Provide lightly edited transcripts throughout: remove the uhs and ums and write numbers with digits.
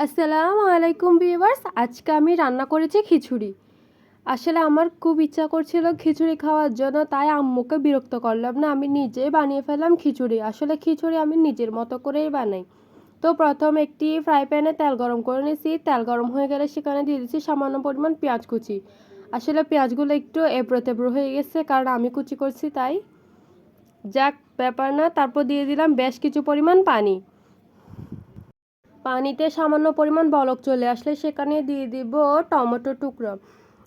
আসসালামু আলাইকুম ভিউয়ার্স, আজকে আমি রান্না করেছি খিচুড়ি। আসলে আমার খুব ইচ্ছা করছিল খিচুড়ি খাওয়ার জন্য, তাই আম্মুকে বিরক্ত করলাম না, আমি নিজেই বানিয়ে ফেললাম খিচুড়ি। আসলে খিচুড়ি আমি নিজের মতো করেই বানাই। তো প্রথম একটি ফ্রাই প্যানে তেল গরম করে নিয়েছি। তেল গরম হয়ে গেলে সেখানে দিয়ে দিচ্ছি সামান্য পরিমাণ পেঁয়াজ কুচি। আসলে পেঁয়াজগুলো একটু এবড়ো তেবড়ো হয়ে গেছে, কারণ আমি কুচি করছি তাই। যাক, ব্যাপার না। তারপর দিয়ে দিলাম বেশ কিছু পরিমাণ পানি। পানিতে সামান্য পরিমাণ বলক চলে আসলে সেখানে দিয়ে দিব টমেটো টুকরো।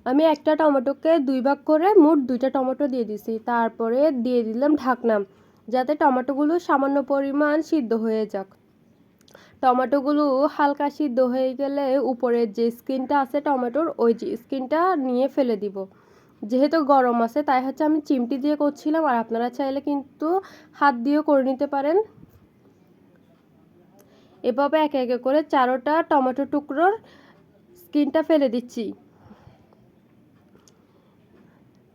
আমি একটা টমেটোকে দুই ভাগ করে মোট দুইটা টমেটো দিয়ে দিছি। তারপরে দিয়ে দিলাম ঢাকনা, যাতে টমেটোগুলো সামান্য পরিমাণ সিদ্ধ হয়ে যাক। টমেটোগুলো হালকা সিদ্ধ হয়ে গেলে উপরের যে স্কিনটা আছে টমেটোর, ওই যে স্কিনটা নিয়ে ফেলে দিব। যেহেতু গরম আছে তাই আমি চিমটি দিয়ে করছিলাম, আর আপনারা চাইলে কিন্তু হাত দিয়েও করে নিতে পারেন। এভাবে একে একে করে চারোটা টমেটো টুকরোর স্কিনটা ফেলে দিচ্ছি।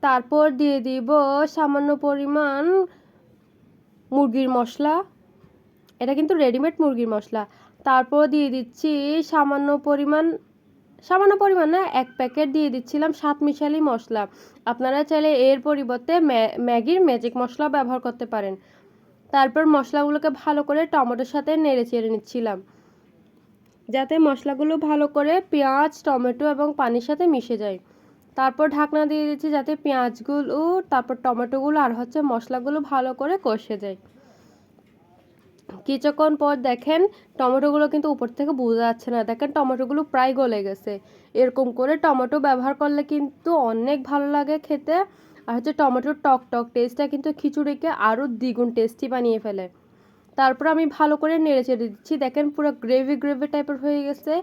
তারপর দিয়ে দিব সামান্য পরিমাণ মুরগির মশলা, এটা কিন্তু রেডিমেড মুরগির মশলা। তারপর দিয়ে দিচ্ছি সামান্য পরিমাণ না, এক প্যাকেট দিয়ে দিচ্ছিলাম স্বাদ মিশালি মশলা। আপনারা চাইলে এর পরিবর্তে ম্যাগির ম্যাজিক মশলা ব্যবহার করতে পারেন। তারপর মশলাগুলোকে ভালো করে টমেটোর সাথে নেড়ে চেড়ে নিচ্ছিলাম, যাতে মশলাগুলো ভালো করে পেঁয়াজ, টমেটো এবং পানির সাথে মিশে যায়। তারপর ঢাকনা দিয়ে দিচ্ছি, যাতে পেঁয়াজগুলো, তারপর টমেটোগুলো আর মশলাগুলো ভালো করে কষে যায়। কিছুক্ষণ পর দেখেন টমেটোগুলো কিন্তু উপর থেকে বোঝা যাচ্ছে না, দেখেন টমেটোগুলো প্রায় গলে গেছে। এরকম করে টমেটো ব্যবহার করলে কিন্তু অনেক ভালো লাগে খেতে। আর টমেটোর টক টক টেস্টটা কিন্তু খিচুড়িকে আরও দ্বিগুণ টেস্টি বানিয়ে ফেলে। তারপর আমি ভালো করে নেড়ে চেড়ে দিচ্ছি। দেখেন পুরো গ্রেভি গ্রেভি টাইপের হয়ে গেছে।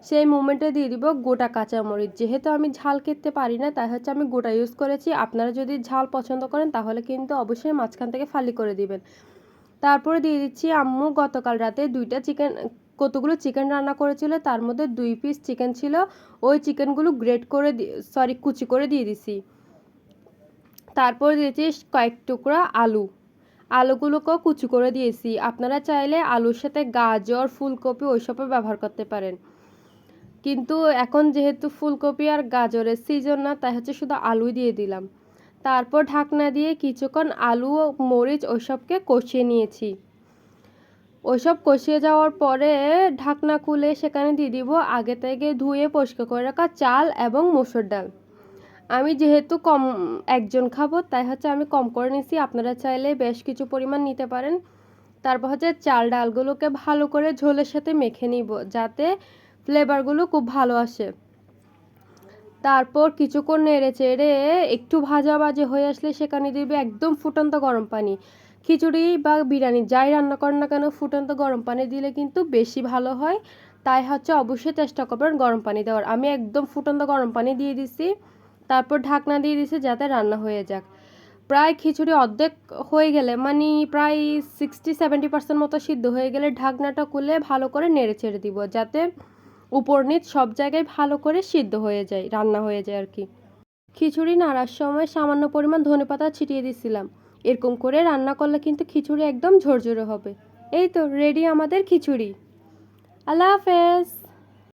সেই মোমেন্টে দিয়ে দিব গোটা কাঁচামরিচ। যেহেতু আমি ঝাল খেতে পারি না, তাই আমি গোটা ইউজ করেছি। আপনারা যদি ঝাল পছন্দ করেন তাহলে কিন্তু অবশ্যই মাঝখান থেকে ফালি করে দিবেন। তারপরে দিয়ে দিচ্ছি আম্মু গতকাল রাতে কতগুলো চিকেন রান্না করেছিল, তার মধ্যে 2 পিস চিকেন ছিল। ওই চিকেনগুলো কুচি করে দিয়ে দিছি। তারপর দিয়েছি কয়েক টুকরা আলুগুলোকেও কুচি করে দিয়েছি। আপনারা চাইলে আলুর সাথে গাজর, ফুলকপি ওইসবও ব্যবহার করতে পারেন, কিন্তু এখন যেহেতু ফুলকপি আর গাজরের সিজন না, তাই শুধু আলুই দিয়ে দিলাম। তারপর ঢাকনা দিয়ে কিছুক্ষণ আলু, মরিচ ওইসবকে কষিয়ে নিয়েছি। ওইসব কষিয়ে যাওয়ার পরে ঢাকনা খুলে সেখানে দিয়ে দিব আগে থেকে ধুয়ে পরিষ্কার করে রাখা চাল এবং মসুর ডাল। আমি যেহেতু একজন খাবো, তাই আমি কম করে নিছি। আপনারা চাইলে বেশ কিছু পরিমাণ নিতে পারেন। তারপর চাল ডালগুলোকে ভালো করে ঝোলের সাথে মেখে নিব, যাতে ফ্লেভারগুলো খুব ভালো আসে। তারপর কিছুক্ষণ নেড়ে চেড়ে একটু ভাজা হয়ে আসলে সেখানে দিবে একদম ফুটন্ত গরম পানি। খিচুড়ি বা বিরিয়ানি যাই রান্না করেন না কেন, ফুটন্ত গরম পানি দিলে কিন্তু বেশি ভালো হয়। তাই অবশ্যই চেষ্টা করবেন গরম পানি দেওয়ার। আমি একদম ফুটন্ত গরম পানি দিয়ে দিছি। তারপর ঢাকনা দিয়ে দিছি, যাতে রান্না হয়ে যাক। প্রায় খিচুড়ি অর্ধেক হয়ে গেলে, মানে প্রায় 60-70% মতো সিদ্ধ হয়ে গেলে ঢাকনাটা খুলে ভালো করে নেড়ে চেড়ে দিব, যাতে উপর নিচ সব জায়গায় ভালো করে সিদ্ধ হয়ে যায়, রান্না হয়ে যায় আর কি। খিচুড়ি নাড়ার সময় সামান্য পরিমাণ ধনেপাতা ছিটিয়ে দিছিলাম। এরকম করে রান্না করলে কিন্তু খিচুড়ি একদম ঝরঝরে হবে। এই তো রেডি আমাদের খিচুড়ি। আল্লাহ হাফেজ।